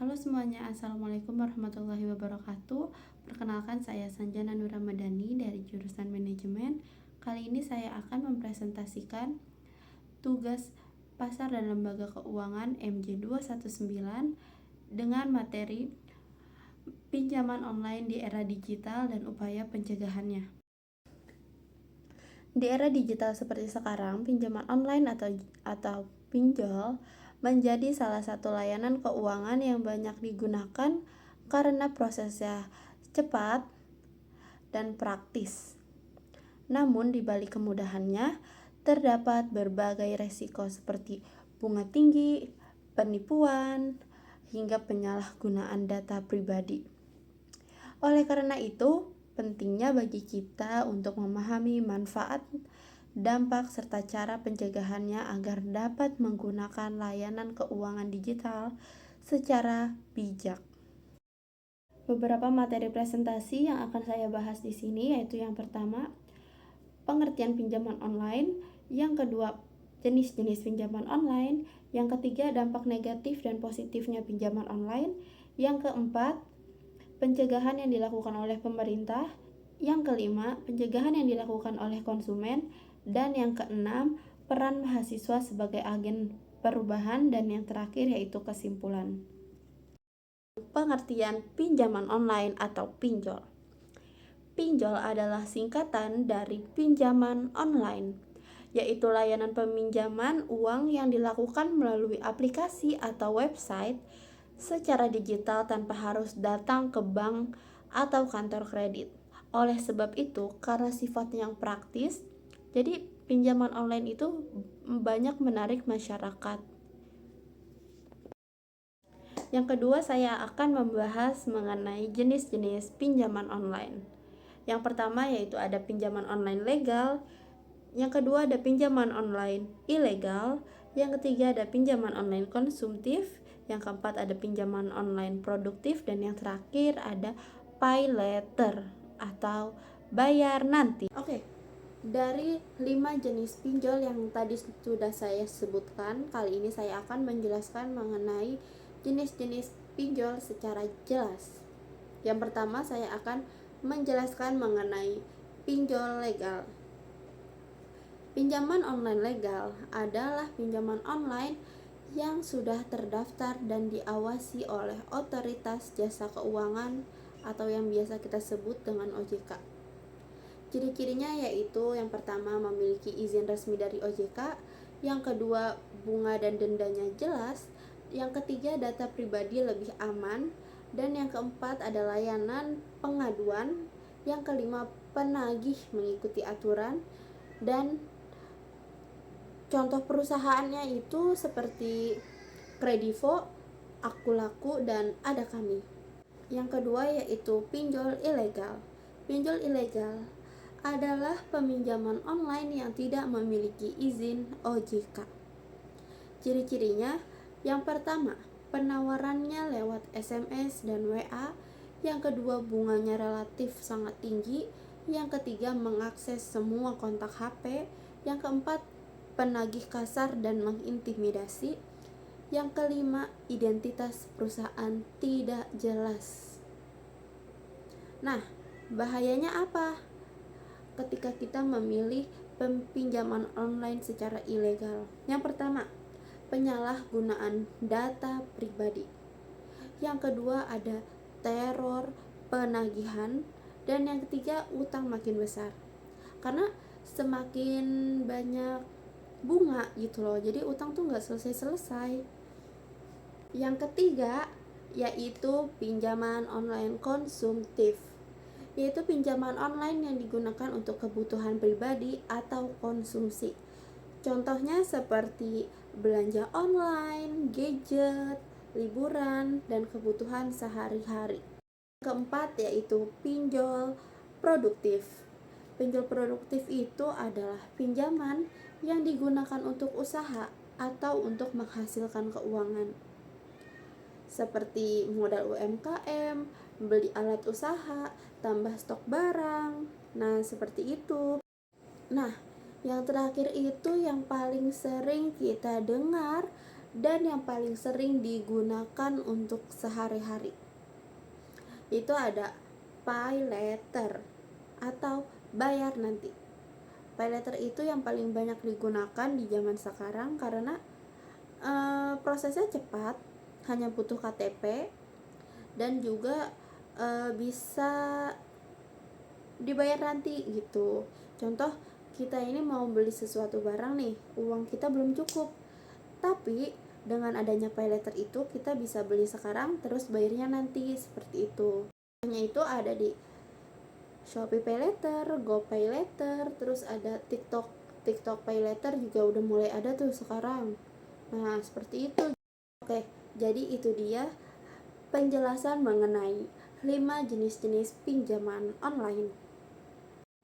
Halo semuanya, Assalamualaikum warahmatullahi wabarakatuh. Perkenalkan, saya Sanjana Nur Ramadhani dari jurusan Manajemen. Kali ini saya akan mempresentasikan tugas Pasar dan Lembaga Keuangan MJ219 dengan materi pinjaman online di era digital dan upaya pencegahannya. Di era digital seperti sekarang, pinjaman online atau pinjol menjadi salah satu layanan keuangan yang banyak digunakan karena prosesnya cepat dan praktis. Namun di balik kemudahannya terdapat berbagai resiko seperti bunga tinggi, penipuan, hingga penyalahgunaan data pribadi. Oleh karena itu, pentingnya bagi kita untuk memahami manfaat, dampak, serta cara pencegahannya agar dapat menggunakan layanan keuangan digital secara bijak. Beberapa materi presentasi yang akan saya bahas di sini yaitu yang pertama, pengertian pinjaman online, yang kedua, jenis-jenis pinjaman online, yang ketiga, dampak negatif dan positifnya pinjaman online, yang keempat, pencegahan yang dilakukan oleh pemerintah, yang kelima, pencegahan yang dilakukan oleh konsumen, dan yang keenam, peran mahasiswa sebagai agen perubahan, dan yang terakhir yaitu kesimpulan. Pengertian pinjaman online atau pinjol. Pinjol adalah singkatan dari pinjaman online, yaitu layanan peminjaman uang yang dilakukan melalui aplikasi atau website secara digital tanpa harus datang ke bank atau kantor kredit. Oleh sebab itu, karena sifatnya yang praktis, jadi pinjaman online itu banyak menarik masyarakat. Yang kedua, saya akan membahas mengenai jenis-jenis pinjaman online. Yang pertama yaitu ada pinjaman online legal, yang kedua ada pinjaman online ilegal, yang ketiga ada pinjaman online konsumtif, yang keempat ada pinjaman online produktif, dan yang terakhir ada pay later atau bayar nanti. Oke, dari 5 jenis pinjol yang tadi sudah saya sebutkan, kali ini saya akan menjelaskan mengenai jenis-jenis pinjol secara jelas. Yang pertama, saya akan menjelaskan mengenai pinjol legal. Pinjaman online legal adalah pinjaman online yang sudah terdaftar dan diawasi oleh otoritas jasa keuangan atau yang biasa kita sebut dengan OJK. Ciri-cirinya yaitu yang pertama memiliki izin resmi dari OJK, yang kedua bunga dan dendanya jelas, yang ketiga data pribadi lebih aman, dan yang keempat ada layanan pengaduan, yang kelima penagih mengikuti aturan, dan contoh perusahaannya itu seperti Kredivo, Akulaku, dan Ada Kami. Yang kedua yaitu pinjol ilegal. Pinjol ilegal adalah peminjaman online yang tidak memiliki izin OJK. Ciri-cirinya, yang pertama, penawarannya lewat SMS dan WA, yang kedua bunganya relatif sangat tinggi, yang ketiga mengakses semua kontak HP, yang keempat penagih kasar dan mengintimidasi, yang kelima identitas perusahaan tidak jelas. Nah, bahayanya apa ketika kita memilih pinjaman online secara ilegal? Yang pertama, penyalahgunaan data pribadi. Yang kedua ada teror penagihan, dan yang ketiga utang makin besar. Karena semakin banyak bunga gitu loh, jadi utang tuh nggak selesai-selesai. Yang ketiga yaitu pinjaman online konsumtif, yaitu pinjaman online yang digunakan untuk kebutuhan pribadi atau konsumsi. Contohnya seperti belanja online, gadget, liburan, dan kebutuhan sehari-hari. Keempat yaitu pinjol produktif. Pinjol produktif itu adalah pinjaman yang digunakan untuk usaha atau untuk menghasilkan keuangan, seperti modal UMKM, beli alat usaha, tambah stok barang. Nah, seperti itu. Nah, yang terakhir itu yang paling sering kita dengar dan yang paling sering digunakan untuk sehari-hari. Itu ada pay later atau bayar nanti. Pay later itu yang paling banyak digunakan di zaman sekarang karena prosesnya cepat, hanya butuh KTP dan juga bisa dibayar nanti gitu. Contoh, kita ini mau beli sesuatu barang nih, uang kita belum cukup, tapi dengan adanya pay later itu kita bisa beli sekarang terus bayarnya nanti, seperti itu. Hanya itu ada di Shopee Pay Later, GoPay Later, terus ada TikTok Pay Later juga udah mulai ada tuh sekarang. Nah, seperti itu. Oke, jadi itu dia penjelasan mengenai 5 jenis-jenis pinjaman online.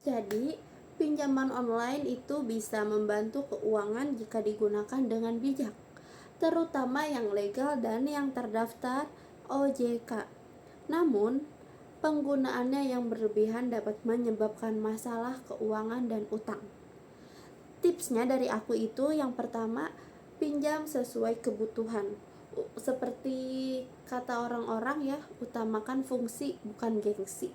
Jadi, pinjaman online itu bisa membantu keuangan jika digunakan dengan bijak, terutama yang legal dan yang terdaftar OJK. Namun, penggunaannya yang berlebihan dapat menyebabkan masalah keuangan dan utang. Tipsnya dari aku itu, yang pertama, pinjam sesuai kebutuhan. Seperti kata orang-orang ya, utamakan fungsi bukan gengsi.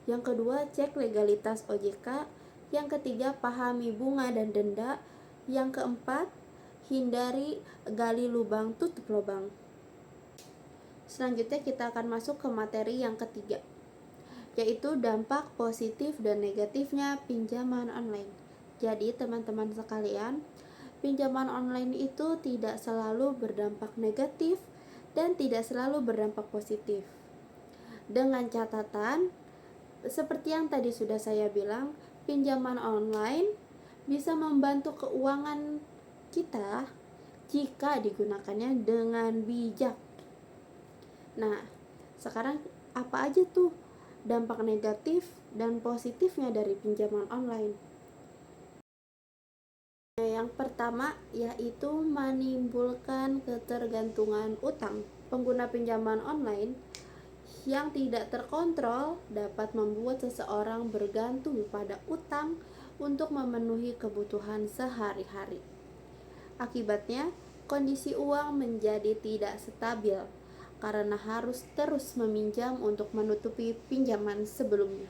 Yang kedua, cek legalitas OJK. Yang ketiga, pahami bunga dan denda. Yang keempat, hindari gali lubang tutup lubang. Selanjutnya kita akan masuk ke materi yang ketiga, yaitu dampak positif dan negatifnya pinjaman online. Jadi teman-teman sekalian, pinjaman online itu tidak selalu berdampak negatif dan tidak selalu berdampak positif. Dengan catatan, seperti yang tadi sudah saya bilang, pinjaman online bisa membantu keuangan kita jika digunakannya dengan bijak. Nah, sekarang apa aja tuh dampak negatif dan positifnya dari pinjaman online? Yang pertama yaitu menimbulkan ketergantungan utang. Pengguna pinjaman online yang tidak terkontrol dapat membuat seseorang bergantung pada utang untuk memenuhi kebutuhan sehari-hari. Akibatnya, kondisi uang menjadi tidak stabil karena harus terus meminjam untuk menutupi pinjaman sebelumnya.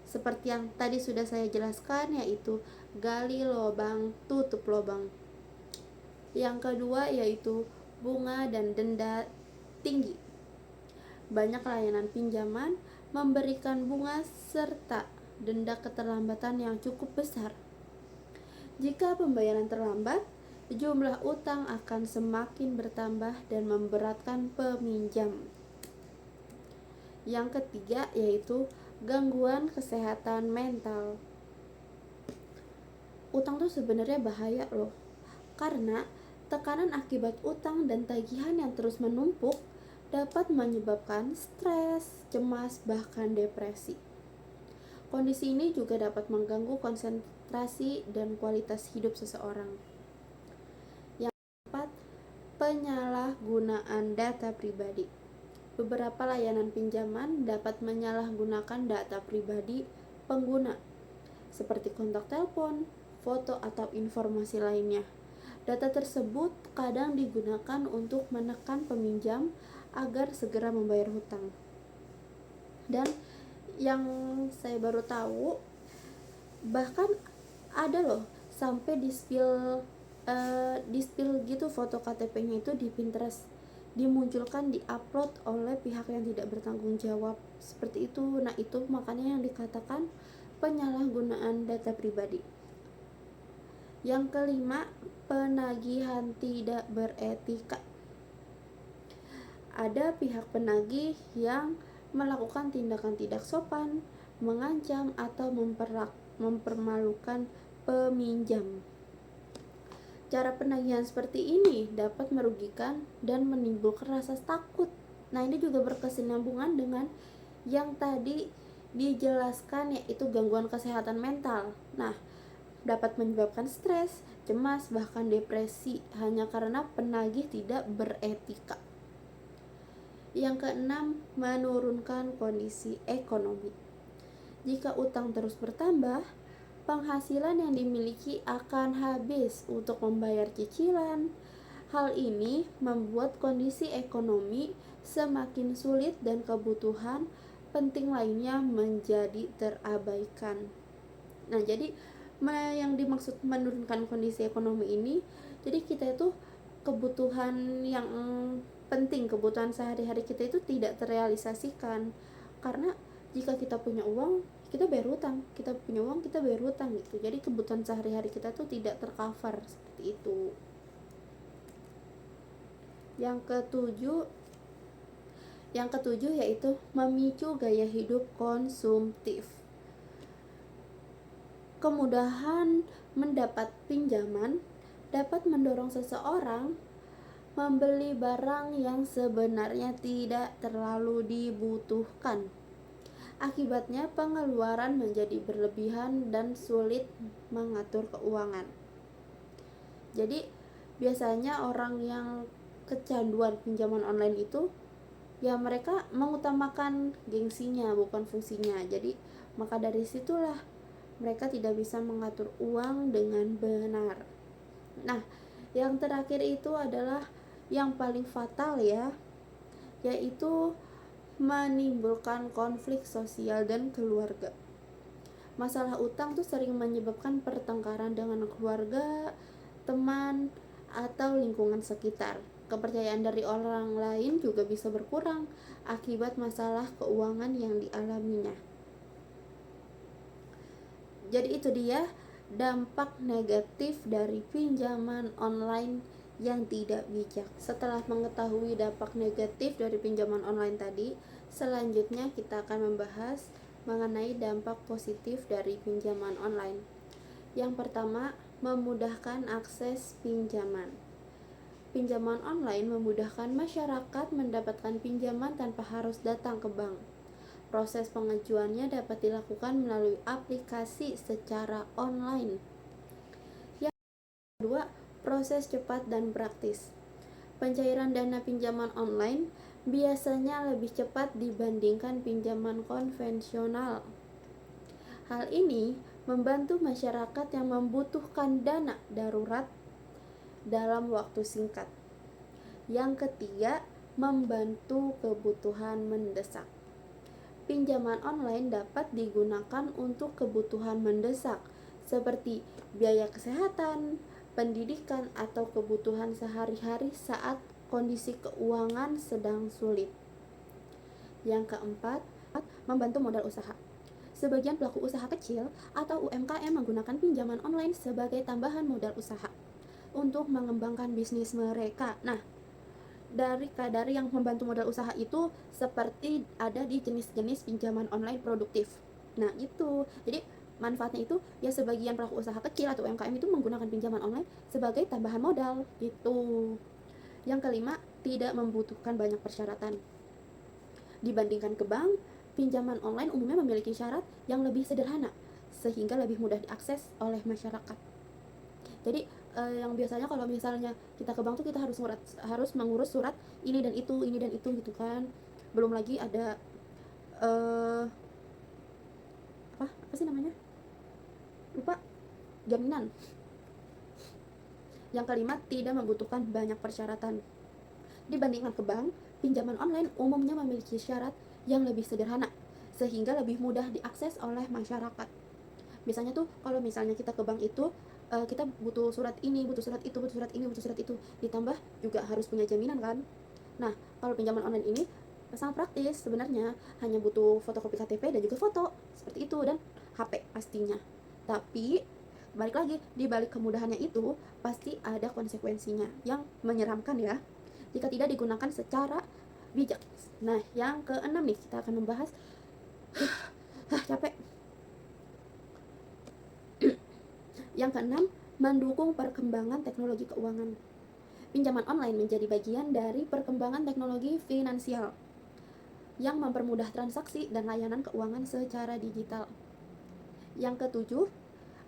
Seperti yang tadi sudah saya jelaskan, yaitu gali lubang tutup lubang. Yang kedua yaitu bunga dan denda tinggi. Banyak layanan pinjaman memberikan bunga serta denda keterlambatan yang cukup besar. Jika pembayaran terlambat, jumlah utang akan semakin bertambah dan memberatkan peminjam. Yang ketiga yaitu gangguan kesehatan mental. Utang tuh sebenarnya bahaya loh, karena tekanan akibat utang dan tagihan yang terus menumpuk dapat menyebabkan stres, cemas, bahkan depresi. Kondisi ini juga dapat mengganggu konsentrasi dan kualitas hidup seseorang. Yang keempat, penyalahgunaan data pribadi. Beberapa layanan pinjaman dapat menyalahgunakan data pribadi pengguna, seperti kontak telepon, foto, atau informasi lainnya. Data tersebut kadang digunakan untuk menekan peminjam agar segera membayar hutang. Dan yang saya baru tahu, bahkan ada loh sampai di spill gitu foto KTP-nya itu di Pinterest, dimunculkan, diupload oleh pihak yang tidak bertanggung jawab, seperti itu. Nah, itu makanya yang dikatakan penyalahgunaan data pribadi. Yang kelima, penagihan tidak beretika. Ada pihak penagih yang melakukan tindakan tidak sopan, mengancam, atau mempermalukan peminjam. Cara penagihan seperti ini dapat merugikan dan menimbulkan rasa takut. Nah, ini juga berkesinambungan dengan yang tadi dijelaskan, yaitu gangguan kesehatan mental. Nah, dapat menyebabkan stres, cemas, bahkan depresi hanya karena penagih tidak beretika. Yang keenam, menurunkan kondisi ekonomi. Jika utang terus bertambah, penghasilan yang dimiliki akan habis untuk membayar cicilan, Hal ini membuat kondisi ekonomi semakin sulit dan kebutuhan penting lainnya menjadi terabaikan. Nah, jadi yang dimaksud menurunkan kondisi ekonomi ini, jadi kita itu kebutuhan yang penting, kebutuhan sehari-hari kita itu tidak terrealisasikan. Karena jika kita punya uang, kita bayar hutang, kita punya uang, kita bayar hutang gitu. Jadi kebutuhan sehari-hari kita tuh tidak tercover seperti itu. Yang ketujuh yaitu memicu gaya hidup konsumtif. Kemudahan mendapat pinjaman dapat mendorong seseorang membeli barang yang sebenarnya tidak terlalu dibutuhkan. Akibatnya pengeluaran menjadi berlebihan dan sulit mengatur keuangan. Jadi biasanya orang yang kecanduan pinjaman online itu ya mereka mengutamakan gengsinya bukan fungsinya. Jadi maka dari situlah mereka tidak bisa mengatur uang dengan benar. Nah, yang terakhir itu adalah yang paling fatal ya, yaitu menimbulkan konflik sosial dan keluarga. Masalah utang tuh sering menyebabkan pertengkaran dengan keluarga, teman, atau lingkungan sekitar. Kepercayaan dari orang lain juga bisa berkurang akibat masalah keuangan yang dialaminya. Jadi itu dia dampak negatif dari pinjaman online yang tidak bijak. Setelah mengetahui dampak negatif dari pinjaman online tadi, selanjutnya kita akan membahas mengenai dampak positif dari pinjaman online. Yang pertama, memudahkan akses pinjaman. Pinjaman online memudahkan masyarakat mendapatkan pinjaman tanpa harus datang ke bank. Proses pengajuannya dapat dilakukan melalui aplikasi secara online. Yang kedua, proses cepat dan praktis. Pencairan dana pinjaman online biasanya lebih cepat dibandingkan pinjaman konvensional. Hal ini membantu masyarakat yang membutuhkan dana darurat dalam waktu singkat. Yang ketiga, membantu kebutuhan mendesak. Pinjaman online dapat digunakan untuk kebutuhan mendesak seperti biaya kesehatan, pendidikan, atau kebutuhan sehari-hari saat kondisi keuangan sedang sulit. Yang keempat, membantu modal usaha. Sebagian pelaku usaha kecil atau UMKM menggunakan pinjaman online sebagai tambahan modal usaha untuk mengembangkan bisnis mereka. Nah, dari yang membantu modal usaha itu seperti ada di jenis-jenis pinjaman online produktif. Nah, itu. Jadi manfaatnya itu ya sebagian pelaku usaha kecil atau UMKM itu menggunakan pinjaman online sebagai tambahan modal gitu. Yang kelima, tidak membutuhkan banyak persyaratan. Dibandingkan ke bank, pinjaman online umumnya memiliki syarat yang lebih sederhana sehingga lebih mudah diakses oleh masyarakat. Jadi yang biasanya kalau misalnya kita ke bank tuh kita harus mengurus surat ini dan itu gitu kan. Belum lagi ada apa sih namanya? Lupa, jaminan. Yang kelima, tidak membutuhkan banyak persyaratan. Dibandingkan ke bank, pinjaman online umumnya memiliki syarat yang lebih sederhana sehingga lebih mudah diakses oleh masyarakat. Biasanya tuh kalau misalnya kita ke bank itu kita butuh surat ini, butuh surat itu, butuh surat ini, butuh surat itu, ditambah juga harus punya jaminan kan. Nah, kalau pinjaman online ini sangat praktis sebenarnya, hanya butuh fotokopi KTP dan juga foto seperti itu dan HP pastinya. Tapi balik lagi, di balik kemudahannya itu pasti ada konsekuensinya yang menyeramkan ya jika tidak digunakan secara bijak. Nah, yang keenam nih kita akan membahas capek. Yang keenam, mendukung perkembangan teknologi keuangan. Pinjaman online menjadi bagian dari perkembangan teknologi finansial yang mempermudah transaksi dan layanan keuangan secara digital. Yang ketujuh,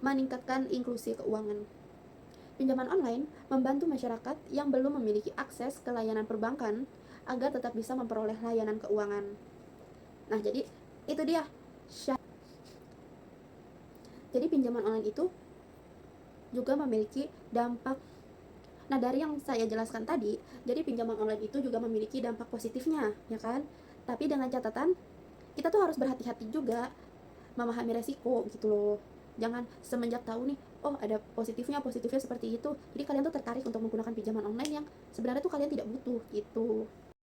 meningkatkan inklusi keuangan. Pinjaman online membantu masyarakat yang belum memiliki akses ke layanan perbankan agar tetap bisa memperoleh layanan keuangan. Nah, jadi itu dia. Jadi pinjaman online itu juga memiliki dampak Nah, dari yang saya jelaskan tadi, jadi pinjaman online itu juga memiliki dampak positifnya, ya kan? Tapi dengan catatan, kita tuh harus berhati-hati juga memahami resiko gitu loh. Jangan semenjak tahu nih, oh ada positifnya seperti itu. Jadi kalian tuh tertarik untuk menggunakan pinjaman online yang sebenarnya tuh kalian tidak butuh gitu.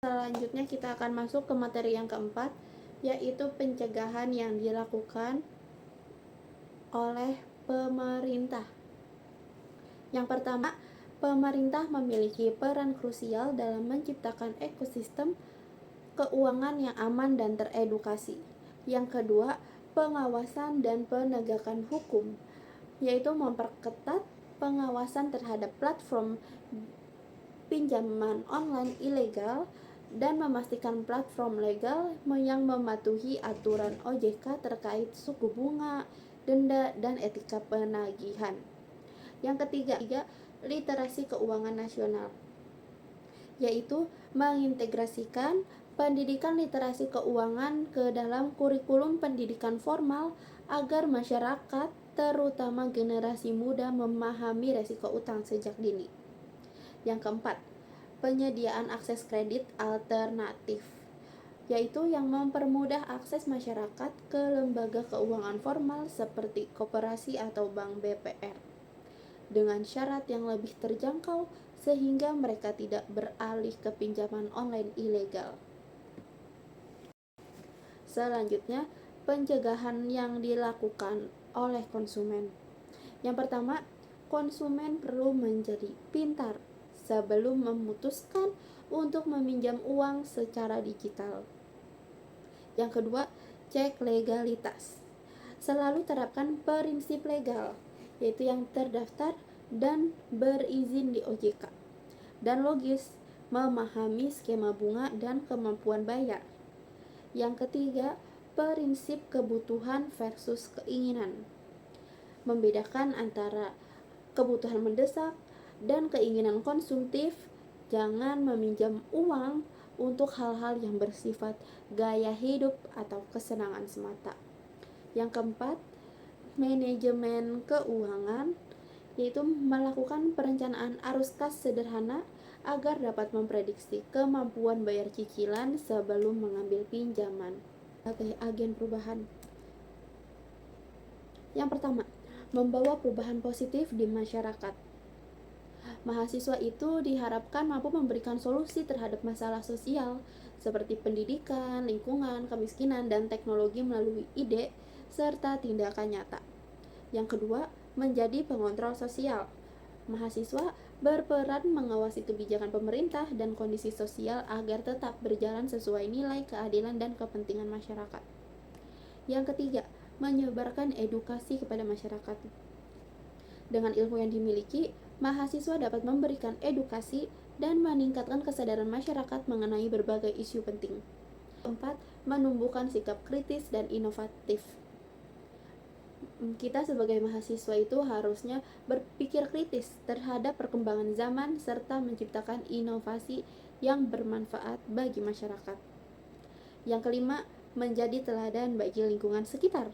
Selanjutnya kita akan masuk ke materi yang keempat, yaitu pencegahan yang dilakukan oleh pemerintah. Yang pertama, pemerintah memiliki peran krusial dalam menciptakan ekosistem keuangan yang aman dan teredukasi. Yang kedua, pengawasan dan penegakan hukum, yaitu memperketat pengawasan terhadap platform pinjaman online ilegal dan memastikan platform legal yang mematuhi aturan OJK terkait suku bunga, denda, dan etika penagihan. Yang ketiga, literasi keuangan nasional, yaitu mengintegrasikan pendidikan literasi keuangan ke dalam kurikulum pendidikan formal agar masyarakat, terutama generasi muda, memahami resiko utang sejak dini. Yang keempat, penyediaan akses kredit alternatif, yaitu yang mempermudah akses masyarakat ke lembaga keuangan formal seperti koperasi atau bank BPR dengan syarat yang lebih terjangkau sehingga mereka tidak beralih ke pinjaman online ilegal. Selanjutnya, pencegahan yang dilakukan oleh konsumen. Yang pertama, konsumen perlu menjadi pintar sebelum memutuskan untuk meminjam uang secara digital. Yang kedua, cek legalitas. Selalu terapkan prinsip legal, yaitu yang terdaftar dan berizin di OJK. Dan logis, memahami skema bunga dan kemampuan bayar. Yang ketiga, prinsip kebutuhan versus keinginan. Membedakan antara kebutuhan mendesak dan keinginan konsumtif. Jangan meminjam uang untuk hal-hal yang bersifat gaya hidup atau kesenangan semata. Yang keempat, manajemen keuangan, yaitu melakukan perencanaan arus kas sederhana agar dapat memprediksi kemampuan bayar cicilan sebelum mengambil pinjaman sebagai agen perubahan. Yang pertama, membawa perubahan positif di masyarakat. Mahasiswa itu diharapkan mampu memberikan solusi terhadap masalah sosial seperti pendidikan, lingkungan, kemiskinan, dan teknologi melalui ide serta tindakan nyata. Yang kedua, menjadi pengontrol sosial. Mahasiswa berperan mengawasi kebijakan pemerintah dan kondisi sosial agar tetap berjalan sesuai nilai keadilan dan kepentingan masyarakat. Yang ketiga, menyebarkan edukasi kepada masyarakat. Dengan ilmu yang dimiliki, mahasiswa dapat memberikan edukasi dan meningkatkan kesadaran masyarakat mengenai berbagai isu penting. Keempat, menumbuhkan sikap kritis dan inovatif. Kita sebagai mahasiswa itu harusnya berpikir kritis terhadap perkembangan zaman serta menciptakan inovasi yang bermanfaat bagi masyarakat. Yang kelima, menjadi teladan bagi lingkungan sekitar.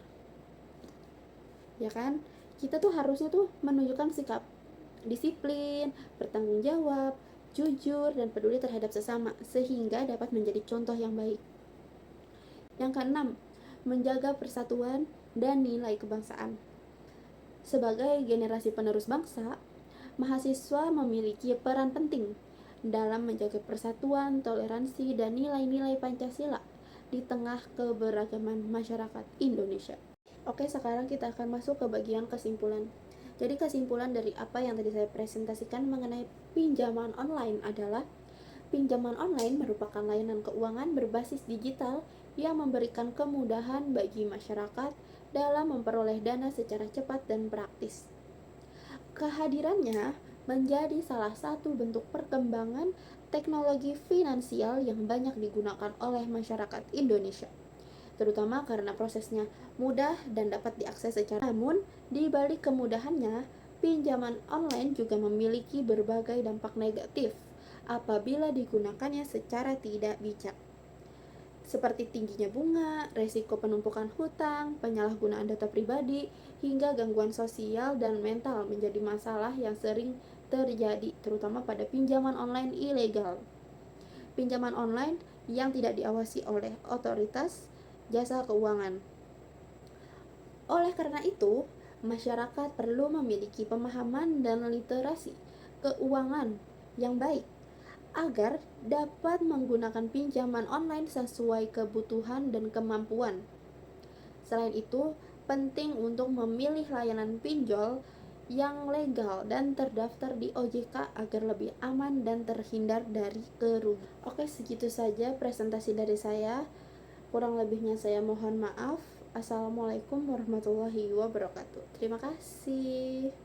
Ya kan? Kita tuh harusnya tuh menunjukkan sikap disiplin, bertanggung jawab, jujur, dan peduli terhadap sesama sehingga dapat menjadi contoh yang baik. Yang keenam, menjaga persatuan dan nilai kebangsaan. Sebagai generasi penerus bangsa, mahasiswa memiliki peran penting dalam menjaga persatuan, toleransi, dan nilai-nilai Pancasila di tengah keberagaman masyarakat Indonesia. Oke, sekarang kita akan masuk ke bagian kesimpulan. Jadi kesimpulan dari apa yang tadi saya presentasikan mengenai pinjaman online adalah pinjaman online merupakan layanan keuangan berbasis digital yang memberikan kemudahan bagi masyarakat dalam memperoleh dana secara cepat dan praktis. Kehadirannya menjadi salah satu bentuk perkembangan teknologi finansial yang banyak digunakan oleh masyarakat Indonesia, terutama karena prosesnya mudah dan dapat diakses secara. Namun, di balik kemudahannya, pinjaman online juga memiliki berbagai dampak negatif apabila digunakannya secara tidak bijak, seperti tingginya bunga, resiko penumpukan hutang, penyalahgunaan data pribadi, hingga gangguan sosial dan mental menjadi masalah yang sering terjadi, terutama pada pinjaman online ilegal. Pinjaman online yang tidak diawasi oleh otoritas jasa keuangan. Oleh karena itu, masyarakat perlu memiliki pemahaman dan literasi keuangan yang baik agar dapat menggunakan pinjaman online sesuai kebutuhan dan kemampuan. Selain itu, penting untuk memilih layanan pinjol yang legal dan terdaftar di OJK agar lebih aman dan terhindar dari kerugian. Oke, segitu saja presentasi dari saya. Kurang lebihnya saya mohon maaf. Assalamualaikum warahmatullahi wabarakatuh. Terima kasih.